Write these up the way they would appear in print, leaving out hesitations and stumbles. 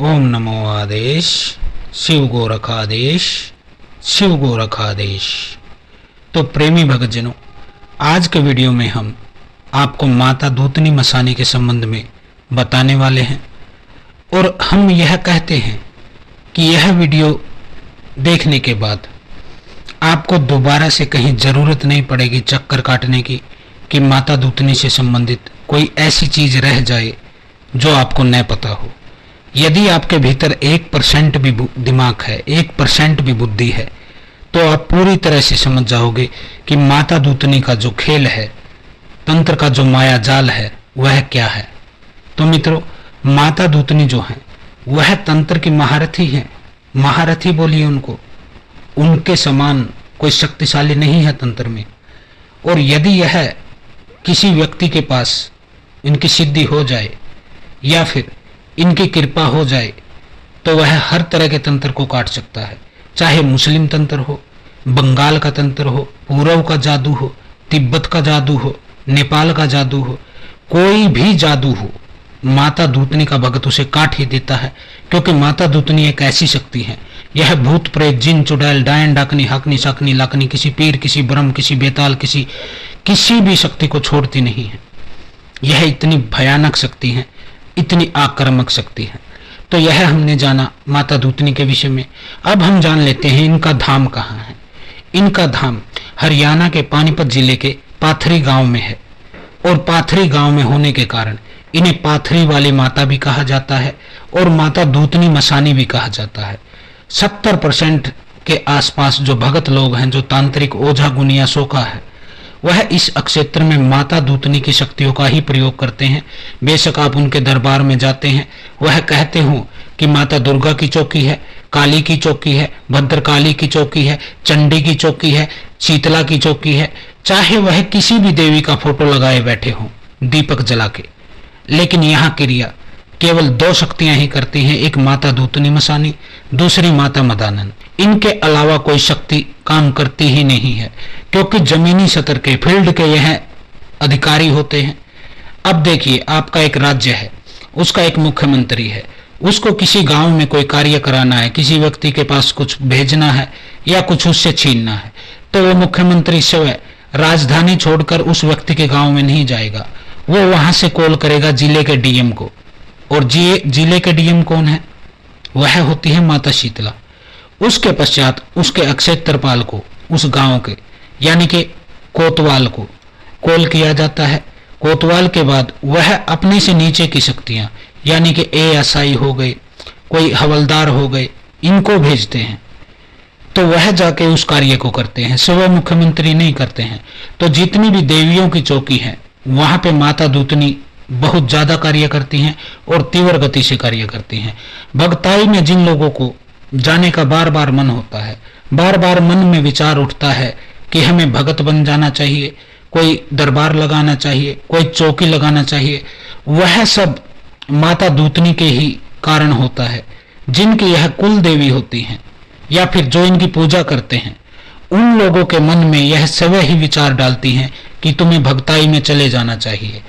ओम नमो आदेश, शिव गोरखादेश, शिव गोरखादेश। तो प्रेमी भक्तजनों, आज के वीडियो में हम आपको माता दूतनी मसानी के संबंध में बताने वाले हैं और हम यह कहते हैं कि यह वीडियो देखने के बाद आपको दोबारा से कहीं ज़रूरत नहीं पड़ेगी चक्कर काटने की कि माता दूतनी से संबंधित कोई ऐसी चीज़ रह जाए जो आपको न पता हो। यदि आपके भीतर 1% भी दिमाग है, 1% भी बुद्धि है, तो आप पूरी तरह से समझ जाओगे कि माता दूतनी का जो खेल है, तंत्र का जो माया जाल है, वह क्या है। तो मित्रों, माता दूतनी जो है वह तंत्र की महारथी है। महारथी बोलिए उनको, उनके समान कोई शक्तिशाली नहीं है तंत्र में। और यदि यह किसी व्यक्ति के पास इनकी सिद्धि हो जाए या फिर इनकी कृपा हो जाए तो वह हर तरह के तंत्र को काट सकता है, चाहे मुस्लिम तंत्र हो, बंगाल का तंत्र हो, पूर्व का जादू हो, तिब्बत का जादू हो, नेपाल का जादू हो, कोई भी जादू हो, माता दूतनी का भगत उसे काट ही देता है। क्योंकि माता दूतनी एक ऐसी शक्ति है, यह भूत प्रेत जिन चुड़ैल डायन डाकनी हाकनी साकनी लाकनी, किसी पीर, किसी ब्रह्म, किसी बेताल, किसी भी शक्ति को छोड़ती नहीं है। यह इतनी भयानक शक्ति है, इतनी आक्रामक शक्ति है। तो यह हमने जाना माता दूतनी के विषय में। अब हम जान लेते हैं इनका धाम कहाँ है। इनका धाम हरियाणा के पानीपत जिले के पाथरी गांव में है और पाथरी गांव में होने के कारण इन्हें पाथरी वाली माता भी कहा जाता है और माता दूतनी मसानी भी कहा जाता है। 70% के आसपास जो भगत लोग हैं, जो तांत्रिक ओझा गुनिया सोका है, वह इस क्षेत्र में माता दूतनी की शक्तियों का ही प्रयोग करते हैं। बेशक आप उनके दरबार में जाते हैं, वह कहते हो कि माता दुर्गा की चौकी है, काली की चौकी है, भद्रकाली की चौकी है, चंडी की चौकी है, शीतला की चौकी है, चाहे वह किसी भी देवी का फोटो लगाए बैठे हों दीपक जला के, लेकिन यहाँ क्रिया केवल 2 शक्तियां ही करती हैं, एक माता दूतनी मसानी, दूसरी माता मदानन। इनके अलावा कोई शक्ति काम करती ही नहीं है, क्योंकि जमीनी सतर के फील्ड के यह अधिकारी होते हैं। अब देखिए, आपका एक राज्य है, उसका एक मुख्यमंत्री है, उसको किसी गांव में कोई कार्य कराना है, किसी व्यक्ति के पास कुछ भेजना है या कुछ उससे छीनना है, तो वो मुख्यमंत्री स्वयं राजधानी छोड़कर उस व्यक्ति के गांव में नहीं जाएगा, वो वहां से कॉल करेगा जिले के डीएम को। और जिले के डीएम कौन है? वह होती है माता शीतला। उसके पश्चात उसके क्षेत्रपाल को, उस गांव के यानी कि कोतवाल को कॉल किया जाता है। कोतवाल के बाद वह अपने से नीचे की शक्तियां यानी कि एएसआई हो गए, कोई हवलदार हो गए, इनको भेजते हैं, तो वह जाके उस कार्य को करते हैं, स्वयं मुख्यमंत्री नहीं करते हैं। तो जितनी भी देवियों की चौकी है वहां पे माता दूतनी बहुत ज्यादा कार्य करती हैं और तीव्र गति से कार्य करती हैं। भक्ताई में जिन लोगों को जाने का बार बार मन होता है, बार बार मन में विचार उठता है कि हमें भगत बन जाना चाहिए, कोई दरबार लगाना चाहिए, कोई चौकी लगाना चाहिए, वह सब माता दूतनी के ही कारण होता है। जिनकी यह कुल देवी होती हैं या फिर जो इनकी पूजा करते हैं, उन लोगों के मन में यह स्वयं ही विचार डालती हैं कि तुम्हें भक्ताई में चले जाना चाहिए।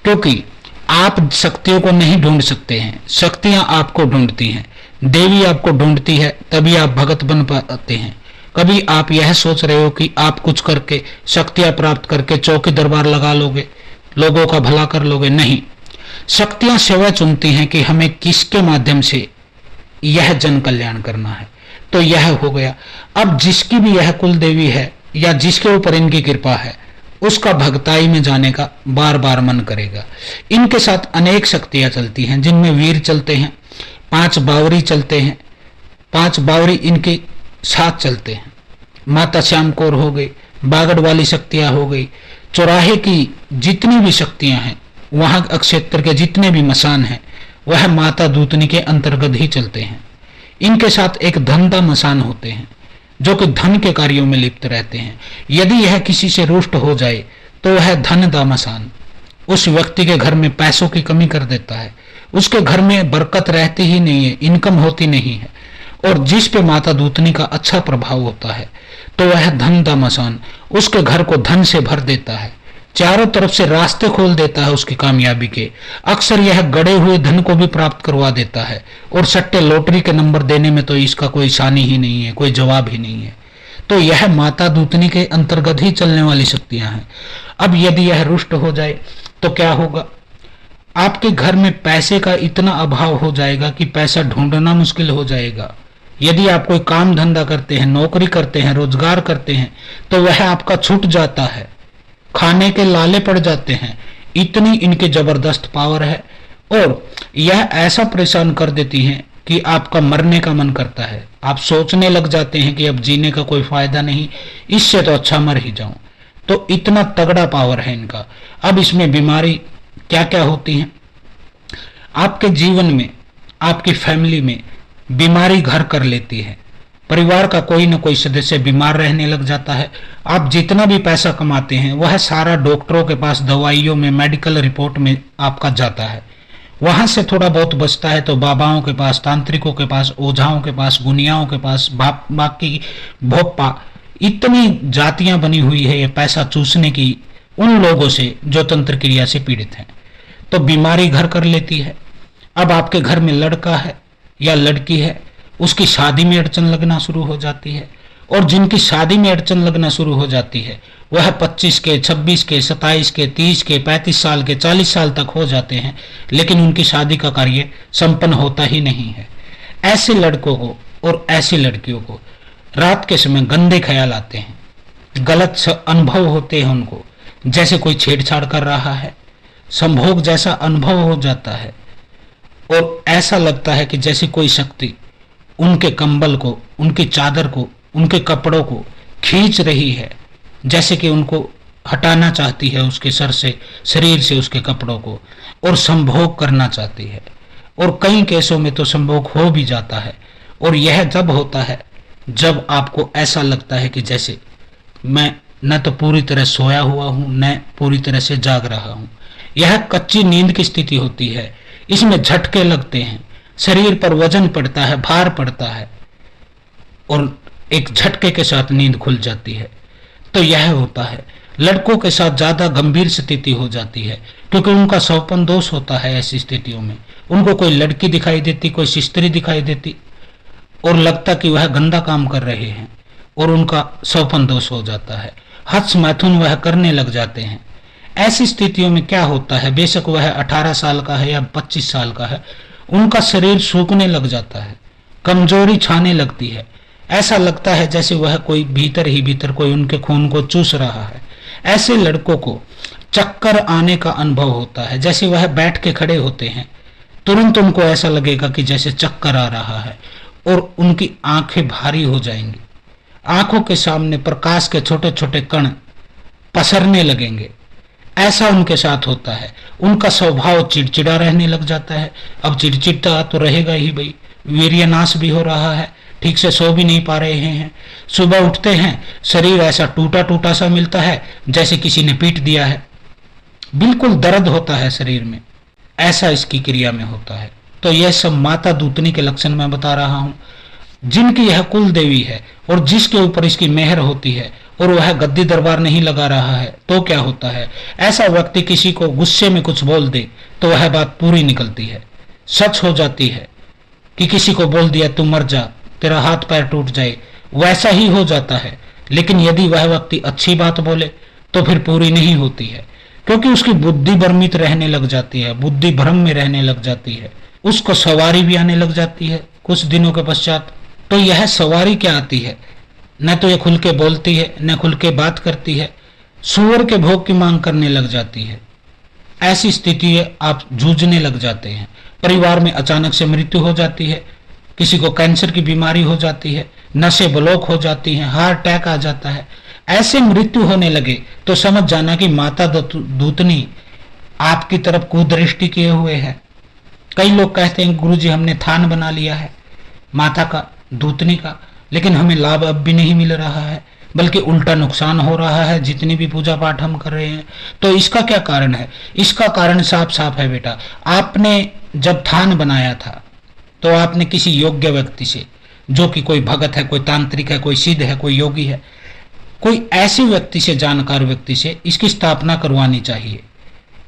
क्योंकि आप शक्तियों को नहीं ढूंढ सकते हैं, शक्तियां आपको ढूंढती हैं। देवी आपको ढूंढती है, तभी आप भगत बन पाते हैं। कभी आप यह सोच रहे हो कि आप कुछ करके, शक्तियां प्राप्त करके चौकी दरबार लगा लोगे, लोगों का भला कर लोगे? नहीं, शक्तियां स्वयं चुनती हैं कि हमें किसके माध्यम से यह जन कल्याण करना है। तो यह हो गया। अब जिसकी भी यह कुल देवी है या जिसके ऊपर इनकी कृपा है, उसका भक्ताई में जाने का बार बार मन करेगा। इनके साथ अनेक शक्तियां चलती हैं, जिनमें वीर चलते हैं, 5 बावरी चलते हैं, 5 बावरी इनके साथ चलते हैं। माता श्याम कौर हो गई, बागड़ वाली शक्तियां हो गई, चौराहे की जितनी भी शक्तियां हैं, वहां क्षेत्र के जितने भी मसान हैं, वह माता दूतनी के अंतर्गत ही चलते हैं। इनके साथ एक धनदा मसान होते हैं, जो कि धन के कार्यों में लिप्त रहते हैं। यदि यह किसी से रुष्ट हो जाए तो वह धन दामसान उस व्यक्ति के घर में पैसों की कमी कर देता है, उसके घर में बरकत रहती ही नहीं है, इनकम होती नहीं है। और जिस पे माता दूतनी का अच्छा प्रभाव होता है तो वह धन दामसान उसके घर को धन से भर देता है, चारों तरफ से रास्ते खोल देता है उसकी कामयाबी के। अक्सर यह गड़े हुए धन को भी प्राप्त करवा देता है, और सट्टे लॉटरी के नंबर देने में तो इसका कोई शानी ही नहीं है, कोई जवाब ही नहीं है। तो यह माता दूतनी के अंतर्गत ही चलने वाली शक्तियां हैं। अब यदि यह रुष्ट हो जाए तो क्या होगा? आपके घर में पैसे का इतना अभाव हो जाएगा कि पैसा ढूंढना मुश्किल हो जाएगा। यदि आप कोई काम धंधा करते हैं, नौकरी करते हैं, रोजगार करते हैं, तो वह आपका छूट जाता है, खाने के लाले पड़ जाते हैं। इतनी इनके जबरदस्त पावर है, और यह ऐसा परेशान कर देती हैं कि आपका मरने का मन करता है। आप सोचने लग जाते हैं कि अब जीने का कोई फायदा नहीं, इससे तो अच्छा मर ही जाऊं। तो इतना तगड़ा पावर है इनका। अब इसमें बीमारी क्या क्या होती है? आपके जीवन में, आपकी फैमिली में बीमारी घर कर लेती है। परिवार का कोई ना कोई सदस्य बीमार रहने लग जाता है। आप जितना भी पैसा कमाते हैं वह सारा डॉक्टरों के पास, दवाइयों में, मेडिकल रिपोर्ट में आपका जाता है। वहां से थोड़ा बहुत बचता है तो बाबाओं के पास, तांत्रिकों के पास, ओझाओं के पास, गुनियाओं के पास, बाकी भोप्पा, इतनी जातियां बनी हुई है ये पैसा चूसने की उन लोगों से जो तंत्र क्रिया से पीड़ित हैं। तो बीमारी घर कर लेती है। अब आपके घर में लड़का है या लड़की है, उसकी शादी में अड़चन लगना शुरू हो जाती है, और जिनकी शादी में अड़चन लगना शुरू हो जाती है वह 25 के, 26 के, 27 के, 30 के, 35 साल के, 40 साल तक हो जाते हैं, लेकिन उनकी शादी का कार्य संपन्न होता ही नहीं है। ऐसे लड़कों को और ऐसी लड़कियों को रात के समय गंदे ख्याल आते हैं, गलत अनुभव होते हैं उनको, जैसे कोई छेड़छाड़ कर रहा है, संभोग जैसा अनुभव हो जाता है, और ऐसा लगता है कि जैसे कोई शक्ति उनके कंबल को, उनकी चादर को, उनके कपड़ों को खींच रही है, जैसे कि उनको हटाना चाहती है उसके सर से, शरीर से उसके कपड़ों को, और संभोग करना चाहती है। और कई केसों में तो संभोग हो भी जाता है। और यह जब होता है जब आपको ऐसा लगता है कि जैसे मैं न तो पूरी तरह सोया हुआ हूं, न पूरी तरह से जाग रहा हूं। यह कच्ची नींद की स्थिति होती है। इसमें झटके लगते हैं, शरीर पर वजन पड़ता है, भार पड़ता है, और एक झटके के साथ नींद खुल जाती है। तो यह होता है। लड़कों के साथ ज्यादा गंभीर स्थिति हो जाती है, क्योंकि उनका सौपन दोष होता है। ऐसी स्थितियों में उनको कोई लड़की दिखाई देती, कोई स्त्री दिखाई देती, और लगता कि वह गंदा काम कर रहे हैं, और उनका सौपन दोष हो जाता है। हत्स मैथुन वह करने लग जाते हैं। ऐसी स्थितियों में क्या होता है, बेशक वह 18 साल का है या 25 साल का है, उनका शरीर सूखने लग जाता है, कमजोरी छाने लगती है। ऐसा लगता है जैसे वह कोई भीतर ही भीतर कोई उनके खून को चूस रहा है। ऐसे लड़कों को चक्कर आने का अनुभव होता है। जैसे वह बैठ के खड़े होते हैं, तुरंत उनको ऐसा लगेगा कि जैसे चक्कर आ रहा है, और उनकी आंखें भारी हो जाएंगी। आंखों के सामने प्रकाश के छोटे छोटे कण पसरने लगेंगे। ऐसा उनके साथ होता है। उनका स्वभाव चिड़चिड़ा रहने लग जाता है। अब चिड़चिड़ता तो रहेगा ही भाई, वीर्यनाश भी हो रहा है, ठीक से सो भी नहीं पा रहे हैं। सुबह उठते हैं, शरीर ऐसा टूटा टूटा सा मिलता है जैसे किसी ने पीट दिया है। बिल्कुल दर्द होता है शरीर में। ऐसा इसकी क्रिया में होता है। तो यह सब माता दूतनी के लक्षण मैं बता रहा हूं, जिनकी यह कुल देवी है और जिसके ऊपर इसकी मेहर होती है, और वह गद्दी दरबार नहीं लगा रहा है। तो क्या होता है, ऐसा व्यक्ति किसी को गुस्से में कुछ बोल दे तो वह बात पूरी निकलती है, सच हो जाती है। कि किसी को बोल दिया तू मर जा, तेरा हाथ पैर टूट जाए, वैसा ही हो जाता है। लेकिन यदि वह व्यक्ति अच्छी बात बोले तो फिर पूरी नहीं होती है, क्योंकि उसकी बुद्धि भ्रमित रहने लग जाती है, बुद्धि भ्रम में रहने लग जाती है, उसको सवारी भी आने लग जाती है कुछ दिनों के पश्चात। तो यह सवारी क्या आती है, न तो यह खुल के बोलती है, न खुल के बात करती है, सुअर के भोग की मांग करने लग जाती है। ऐसी स्थिति आप जूझने लग जाते हैं। परिवार में अचानक से मृत्यु हो जाती है, किसी को कैंसर की बीमारी हो जाती है, नसें ब्लॉक हो जाती हैं, हार्ट अटैक आ जाता है। ऐसे मृत्यु होने लगे तो समझ जाना कि माता दूतनी आपकी तरफ कुदृष्टि किए हुए है। कई लोग कहते हैं गुरुजी हमने थान बना लिया है माता का, दूतनी का, लेकिन हमें लाभ अब भी नहीं मिल रहा है, बल्कि उल्टा नुकसान हो रहा है जितनी भी पूजा पाठ हम कर रहे हैं। तो इसका क्या कारण है? इसका कारण साफ साफ है बेटा। आपने जब थान बनाया था तो आपने किसी योग्य व्यक्ति से, जो कि कोई भगत है, कोई तांत्रिक है, कोई सिद्ध है, कोई योगी है, कोई ऐसे व्यक्ति से, जानकार व्यक्ति से इसकी स्थापना करवानी चाहिए।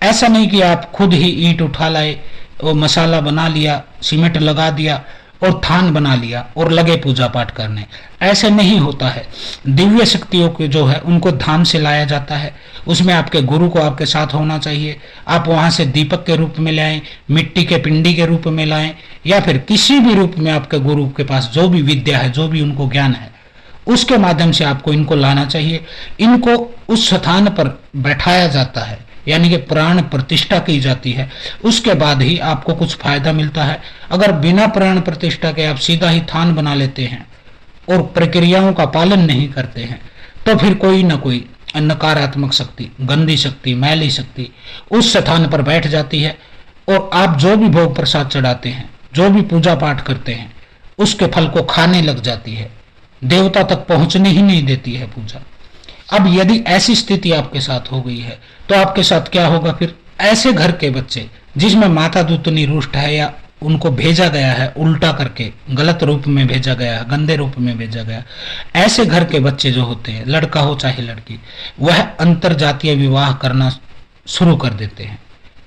ऐसा नहीं कि आप खुद ही ईंट उठा लाए और मसाला बना लिया, सीमेंट लगा दिया और थान बना लिया और लगे पूजा पाठ करने। ऐसे नहीं होता है। दिव्य शक्तियों को जो है उनको धाम से लाया जाता है। उसमें आपके गुरु को आपके साथ होना चाहिए। आप वहां से दीपक के रूप में लाएं, मिट्टी के पिंडी के रूप में लाएं, या फिर किसी भी रूप में आपके गुरु के पास जो भी विद्या है, जो भी उनको ज्ञान है, उसके माध्यम से आपको इनको लाना चाहिए। इनको उस स्थान पर बैठाया जाता है, यानी कि प्राण प्रतिष्ठा की जाती है। उसके बाद ही आपको कुछ फायदा मिलता है। अगर बिना प्राण प्रतिष्ठा के आप सीधा ही थान बना लेते हैं और प्रक्रियाओं का पालन नहीं करते हैं, तो फिर कोई ना कोई नकारात्मक शक्ति, गंदी शक्ति, मैली शक्ति उस स्थान पर बैठ जाती है और आप जो भी भोग प्रसाद चढ़ाते हैं, जो भी पूजा पाठ करते हैं, उसके फल को खाने लग जाती है। देवता तक पहुंचने ही नहीं देती है पूजा। अब यदि ऐसी स्थिति आपके साथ हो गई है तो आपके साथ क्या होगा फिर? ऐसे घर के बच्चे जिसमें माता दूतनी रुष्ट है या उनको भेजा गया है उल्टा करके, गलत रूप में भेजा गया है, गंदे रूप में भेजा गया, ऐसे घर के बच्चे जो होते हैं, लड़का हो चाहे लड़की, वह अंतर जातीय विवाह करना शुरू कर देते हैं।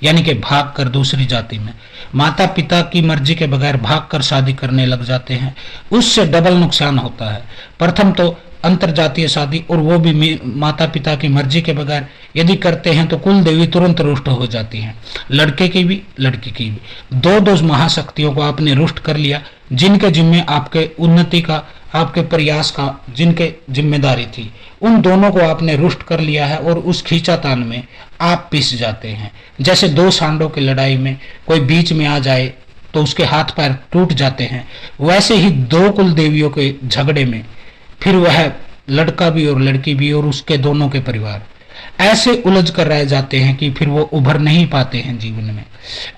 यानी कि भाग कर दूसरी जाति में, माता पिता की मर्जी के बगैर भाग कर शादी करने लग जाते हैं। उससे डबल नुकसान होता है। प्रथम तो अंतर जातीय शादी, और वो भी माता पिता की मर्जी के बगैर यदि करते हैं तो कुल देवी तुरंत रुष्ट हो जाती हैं, लड़के की भी लड़की की भी। दो महाशक्तियों को आपने रुष्ट कर लिया, जिनके जिम्मे आपके उन्नति का, आपके प्रयास का जिनके जिम्मेदारी थी, उन दोनों को आपने रुष्ट कर लिया है और उस खींचातान में आप पिस जाते हैं। जैसे दो सांडों की लड़ाई में कोई बीच में आ जाए तो उसके हाथ पैर टूट जाते हैं, वैसे ही दो कुल देवियों के झगड़े में फिर वह लड़का भी और लड़की भी और उसके दोनों के परिवार ऐसे उलझ कर रह जाते हैं कि फिर वो उभर नहीं पाते हैं जीवन में।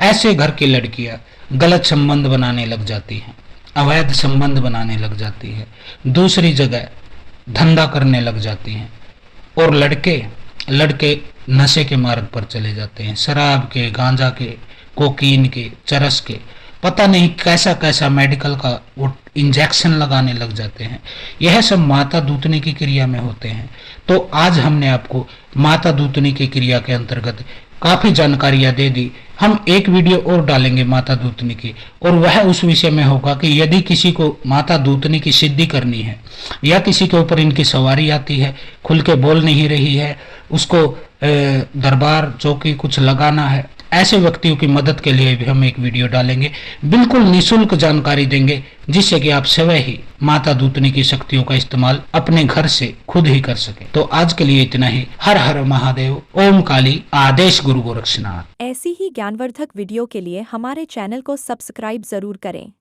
ऐसे घर की लड़कियां गलत संबंध बनाने लग जाती हैं, अवैध संबंध बनाने लग जाती है, दूसरी जगह धंधा करने लग जाती हैं, और लड़के नशे के मार्ग पर चले जाते हैं, शराब के, गांजा के, कोकीन के, चरस के, पता नहीं कैसा कैसा मेडिकल का वो इंजेक्शन लगाने लग जाते हैं। यह सब माता दूतनी की क्रिया में होते हैं। तो आज हमने आपको माता दूतनी की क्रिया के अंतर्गत काफी जानकारियां दे दी। हम एक वीडियो और डालेंगे माता दूतनी की, और वह उस विषय में होगा कि यदि किसी को माता दूतनी की सिद्धि करनी है या किसी के ऊपर इनकी सवारी आती है, खुल के बोल नहीं रही है, उसको दरबार चौकी कुछ लगाना है, ऐसे व्यक्तियों की मदद के लिए भी हम एक वीडियो डालेंगे। बिल्कुल निःशुल्क जानकारी देंगे, जिससे कि आप स्वयं ही माता दूतनी की शक्तियों का इस्तेमाल अपने घर से खुद ही कर सके। तो आज के लिए इतना ही। हर हर महादेव, ओम काली, आदेश गुरु गोरक्षनाथ। ऐसी ही ज्ञानवर्धक वीडियो के लिए हमारे चैनल को सब्सक्राइब जरूर करें।